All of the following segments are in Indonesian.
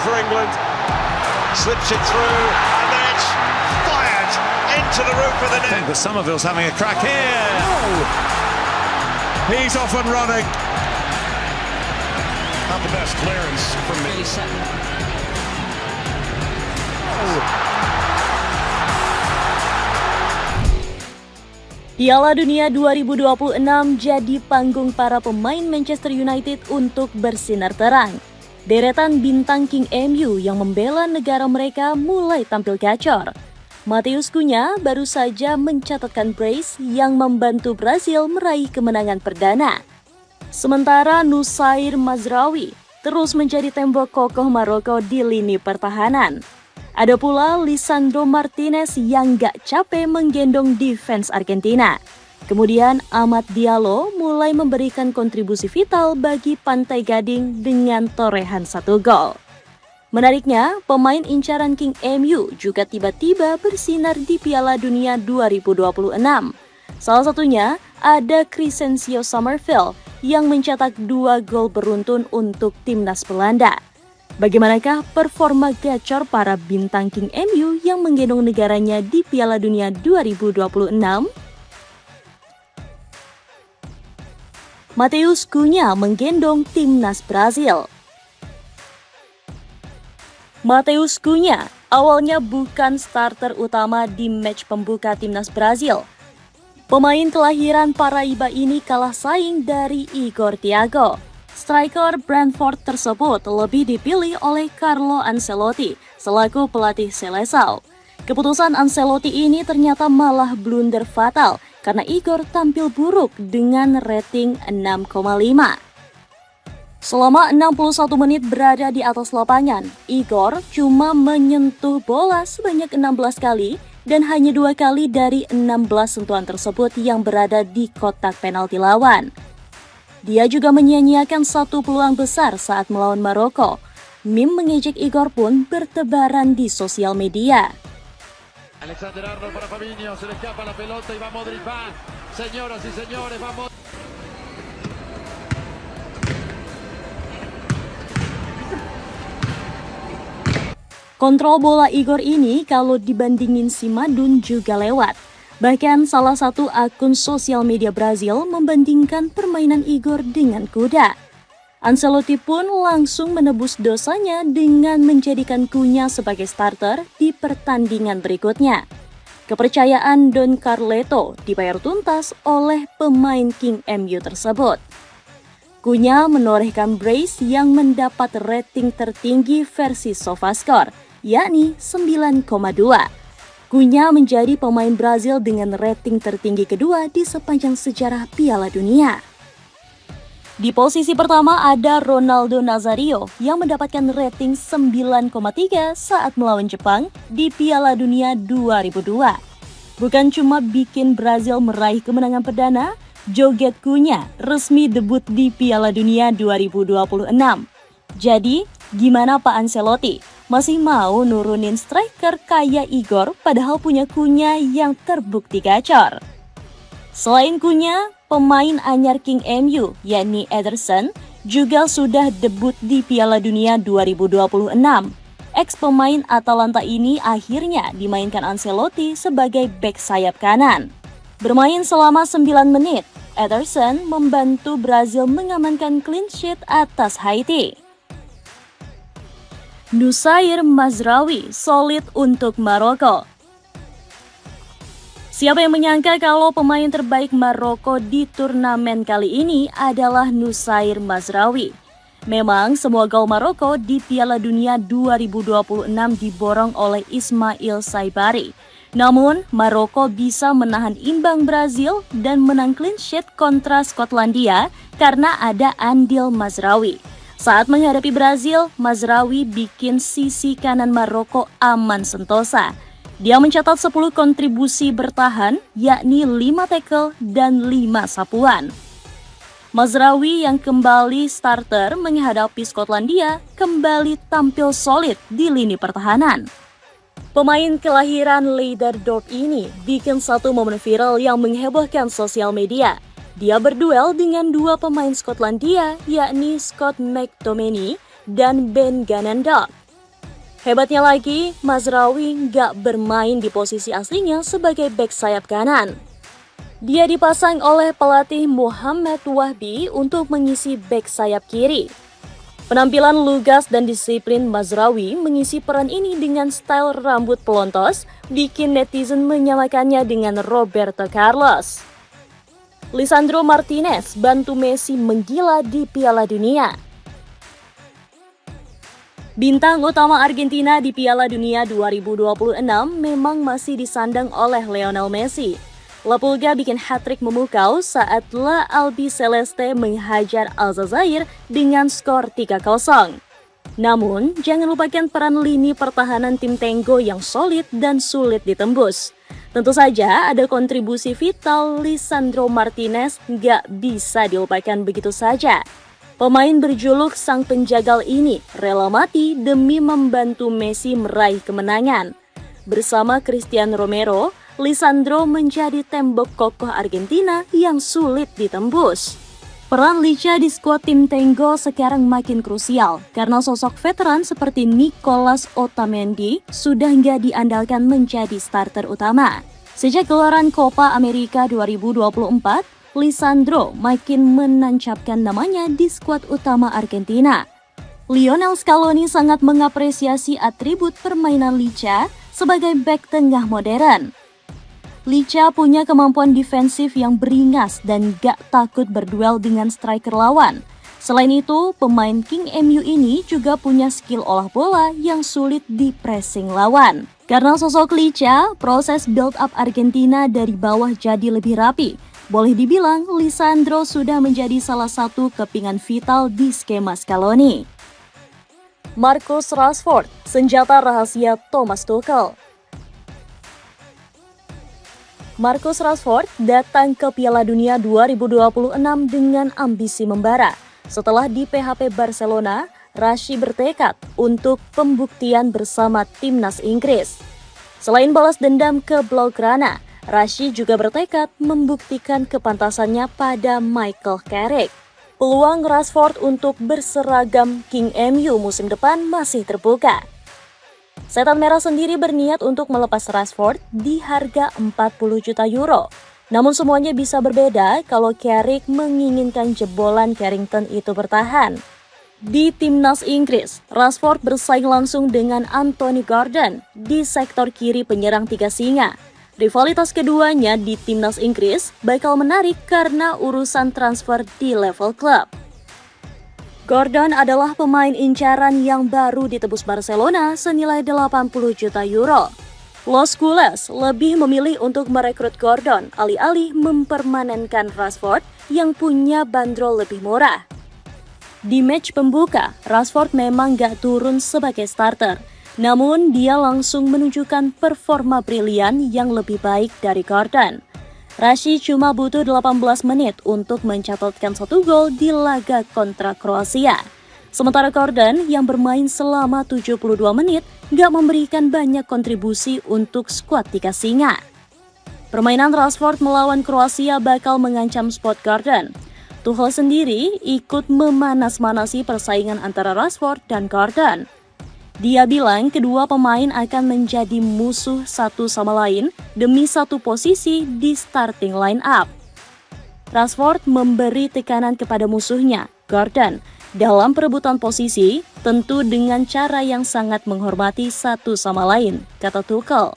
for England, slips it through, and then it's fired into the roof of the net. I think that Somerville's having a crack here. Oh. He's off and running. Not the best clearance from me. Piala Dunia 2026 jadi panggung para pemain Manchester United untuk bersinar terang. Deretan bintang King MU yang membela negara mereka mulai tampil gacor. Matheus Cunha baru saja mencatatkan brace yang membantu Brazil meraih kemenangan perdana. Sementara Nusair Mazraoui terus menjadi tembok kokoh Maroko di lini pertahanan. Ada pula Lisandro Martinez yang gak capek menggendong defense Argentina. Kemudian Amad Diallo mulai memberikan kontribusi vital bagi Pantai Gading dengan torehan 1 gol. Menariknya, pemain incaran King MU juga tiba-tiba bersinar di Piala Dunia 2026. Salah satunya ada Crescencio Somerville yang mencetak 2 gol beruntun untuk timnas Belanda. Bagaimanakah performa gacor para bintang King MU yang menggendong negaranya di Piala Dunia 2026? Matheus Cunha menggendong timnas Brazil. Matheus Cunha awalnya bukan starter utama di match pembuka timnas Brazil. Pemain kelahiran Paraíba ini kalah saing dari Igor Thiago. Striker Brentford tersebut lebih dipilih oleh Carlo Ancelotti selaku pelatih Seleção. Keputusan Ancelotti ini ternyata malah blunder fatal karena Igor tampil buruk dengan rating 6,5. Selama 61 menit berada di atas lapangan, Igor cuma menyentuh bola sebanyak 16 kali dan hanya 2 kali dari 16 sentuhan tersebut yang berada di kotak penalti lawan. Dia juga menyia-nyiakan 1 peluang besar saat melawan Maroko. Meme mengejek Igor pun bertebaran di sosial media. Alexander-Arnold para Fabinho, se le escapa la pelota y va Modric, va. Señoras y señores, vamos. Kontrol bola Igor ini kalau dibandingin si Madun juga lewat. Bahkan salah satu akun sosial media Brazil membandingkan permainan Igor dengan kuda. Ancelotti pun langsung menebus dosanya dengan menjadikan Cunha sebagai starter di pertandingan berikutnya. Kepercayaan Don Carleto dibayar tuntas oleh pemain King MU tersebut. Cunha menorehkan brace yang mendapat rating tertinggi versi SofaScore, yakni 9,2. Cunha menjadi pemain Brazil dengan rating tertinggi kedua di sepanjang sejarah Piala Dunia. Di posisi pertama ada Ronaldo Nazario yang mendapatkan rating 9,3 saat melawan Jepang di Piala Dunia 2002. Bukan cuma bikin Brazil meraih kemenangan perdana, joget Cunha resmi debut di Piala Dunia 2026. Jadi, gimana Pak Ancelotti? Masih mau nurunin striker kayak Igor padahal punya Cunha yang terbukti gacor? Selain Cunha, pemain anyar King MU yakni Ederson juga sudah debut di Piala Dunia 2026. Ex-pemain Atalanta ini akhirnya dimainkan Ancelotti sebagai bek sayap kanan. Bermain selama 9 menit, Ederson membantu Brazil mengamankan clean sheet atas Haiti. Nusair Mazraoui solid untuk Maroko. Siapa yang menyangka kalau pemain terbaik Maroko di turnamen kali ini adalah Nusair Mazraoui. Memang semua gol Maroko di Piala Dunia 2026 diborong oleh Ismail Saibari. Namun, Maroko bisa menahan imbang Brazil dan menang clean sheet kontra Skotlandia karena ada andil Mazraoui. Saat menghadapi Brazil, Mazraoui bikin sisi kanan Maroko aman sentosa. Dia mencatat 10 kontribusi bertahan, yakni 5 tackle dan 5 sapuan. Mazraoui yang kembali starter menghadapi Skotlandia kembali tampil solid di lini pertahanan. Pemain kelahiran Leiderdorp ini bikin satu momen viral yang menghebohkan sosial media. Dia berduel dengan 2 pemain Skotlandia, yakni Scott McTominay dan Ben Ganondorp. Hebatnya lagi, Mazraoui nggak bermain di posisi aslinya sebagai bek sayap kanan. Dia dipasang oleh pelatih Muhammad Wahbi untuk mengisi bek sayap kiri. Penampilan lugas dan disiplin Mazraoui mengisi peran ini dengan style rambut pelontos, bikin netizen menyamakannya dengan Roberto Carlos. Lisandro Martinez bantu Messi menggila di Piala Dunia. Bintang utama Argentina di Piala Dunia 2026 memang masih disandang oleh Lionel Messi. La Pulga bikin hat-trick memukau saat La Albiceleste menghajar Aljazair dengan skor 3-0. Namun, jangan lupakan peran lini pertahanan tim Tengo yang solid dan sulit ditembus. Tentu saja ada kontribusi vital Lisandro Martinez nggak bisa dilupakan begitu saja. Pemain berjuluk sang penjagal ini rela mati demi membantu Messi meraih kemenangan. Bersama Cristiano Romero, Lisandro menjadi tembok kokoh Argentina yang sulit ditembus. Peran Licha di skuad tim Tengo sekarang makin krusial karena sosok veteran seperti Nicolas Otamendi sudah nggak diandalkan menjadi starter utama. Sejak gelaran Copa America 2024, Lisandro makin menancapkan namanya di skuad utama Argentina. Lionel Scaloni sangat mengapresiasi atribut permainan Licha sebagai bek tengah modern. Licha punya kemampuan defensif yang beringas dan gak takut berduel dengan striker lawan. Selain itu, pemain King MU ini juga punya skill olah bola yang sulit di-pressing lawan. Karena sosok Licha, proses build-up Argentina dari bawah jadi lebih rapi. Boleh dibilang, Lisandro sudah menjadi salah satu kepingan vital di skema Scaloni. Marcus Rashford, senjata rahasia Thomas Tuchel. Marcus Rashford datang ke Piala Dunia 2026 dengan ambisi membara. Setelah di PHP Barcelona, Rashid bertekad untuk pembuktian bersama timnas Inggris. Selain balas dendam ke Blaugrana, Rashid juga bertekad membuktikan kepantasannya pada Michael Carrick. Peluang Rashford untuk berseragam King MU musim depan masih terbuka. Setan Merah sendiri berniat untuk melepas Rashford di harga 40 juta euro. Namun semuanya bisa berbeda kalau Carrick menginginkan jebolan Carrington itu bertahan. Di timnas Inggris, Rashford bersaing langsung dengan Anthony Gordon di sektor kiri penyerang tiga singa. Rivalitas keduanya di timnas Inggris bakal menarik karena urusan transfer di level klub. Gordon adalah pemain incaran yang baru ditebus Barcelona senilai 80 juta euro. Los Culés lebih memilih untuk merekrut Gordon alih-alih mempermanenkan Rashford yang punya bandrol lebih murah. Di match pembuka, Rashford memang gak turun sebagai starter, namun dia langsung menunjukkan performa brilian yang lebih baik dari Gordon. Rashid cuma butuh 18 menit untuk mencatatkan 1 gol di laga kontra Kroasia. Sementara Gordon yang bermain selama 72 menit gak memberikan banyak kontribusi untuk skuad tiga singa. Permainan Rashford melawan Kroasia bakal mengancam spot Gordon. Tuchel sendiri ikut memanas-manasi persaingan antara Rashford dan Gordon. Dia bilang kedua pemain akan menjadi musuh satu sama lain demi satu posisi di starting line up. Rashford memberi tekanan kepada musuhnya, Gordon, dalam perebutan posisi, tentu dengan cara yang sangat menghormati satu sama lain, kata Tuchel.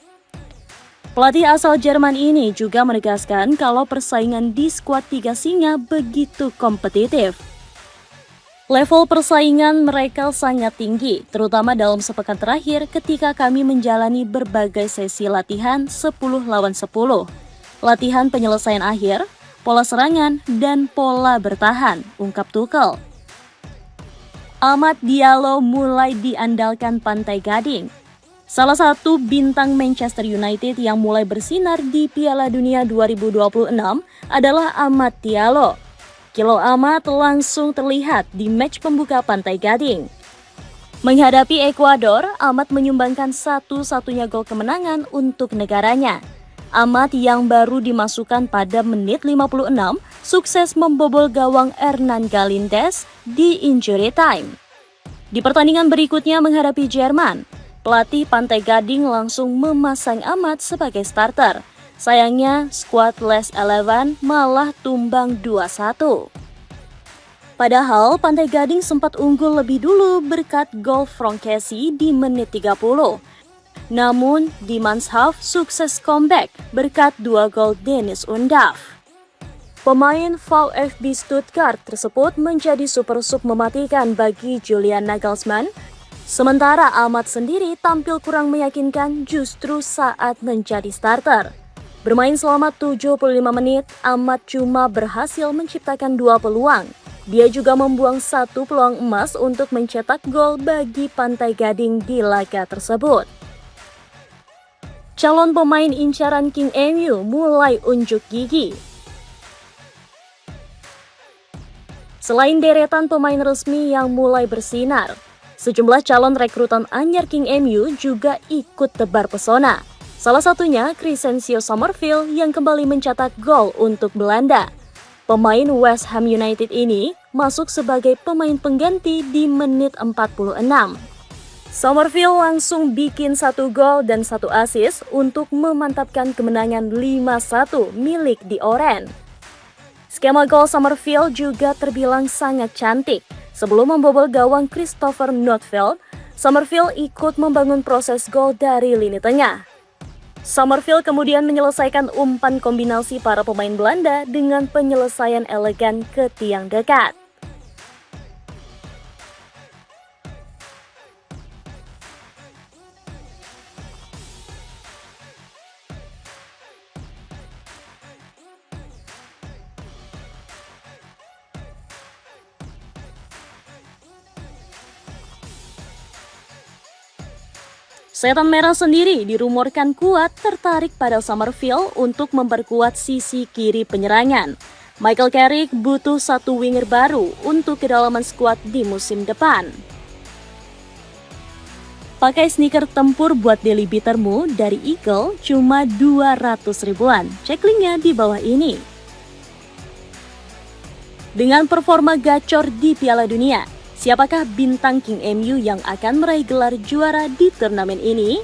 Pelatih asal Jerman ini juga menegaskan kalau persaingan di skuad tiga singa begitu kompetitif. Level persaingan mereka sangat tinggi, terutama dalam sepekan terakhir ketika kami menjalani berbagai sesi latihan 10 lawan 10. Latihan penyelesaian akhir, pola serangan, dan pola bertahan, ungkap Tuchel. Amad Diallo mulai diandalkan Pantai Gading. Salah satu bintang Manchester United yang mulai bersinar di Piala Dunia 2026 adalah Amad Diallo. Kilo Amad langsung terlihat di match pembuka Pantai Gading. Menghadapi Ekuador, Amad menyumbangkan satu-satunya gol kemenangan untuk negaranya. Amad yang baru dimasukkan pada menit 56, sukses membobol gawang Hernan Galíndez di injury time. Di pertandingan berikutnya menghadapi Jerman, pelatih Pantai Gading langsung memasang Ahmad sebagai starter. Sayangnya, skuad Les 11 malah tumbang 2-1. Padahal Pantai Gading sempat unggul lebih dulu berkat gol Frankesi di menit 30. Namun, di Manshaf sukses comeback berkat 2 gol Dennis Undav. Pemain VfB Stuttgart tersebut menjadi super sub mematikan bagi Julian Nagelsmann, sementara Ahmad sendiri tampil kurang meyakinkan justru saat menjadi starter. Bermain selama 75 menit, Ahmad cuma berhasil menciptakan 2 peluang. Dia juga membuang 1 peluang emas untuk mencetak gol bagi Pantai Gading di laga tersebut. Calon pemain incaran King MU mulai unjuk gigi. Selain deretan pemain resmi yang mulai bersinar, sejumlah calon rekrutan anyar King MU juga ikut tebar pesona. Salah satunya Crescencio Summerville yang kembali mencetak gol untuk Belanda. Pemain West Ham United ini masuk sebagai pemain pengganti di menit 46. Summerville langsung bikin 1 gol dan 1 assist untuk memantapkan kemenangan 5-1 milik The Orange. Skema gol Summerville juga terbilang sangat cantik. Sebelum membobol gawang Christopher Notfeldt, Summerville ikut membangun proses gol dari lini tengah. Summerville kemudian menyelesaikan umpan kombinasi para pemain Belanda dengan penyelesaian elegan ke tiang dekat. Setan Merah sendiri dirumorkan kuat tertarik pada Summerville untuk memperkuat sisi kiri penyerangan. Michael Carrick butuh 1 winger baru untuk kedalaman skuad di musim depan. Pakai sneaker tempur buat daily beatermu dari Eagle cuma 200 ribuan. Cek linknya di bawah ini. Dengan performa gacor di Piala Dunia, siapakah bintang King MU yang akan meraih gelar juara di turnamen ini?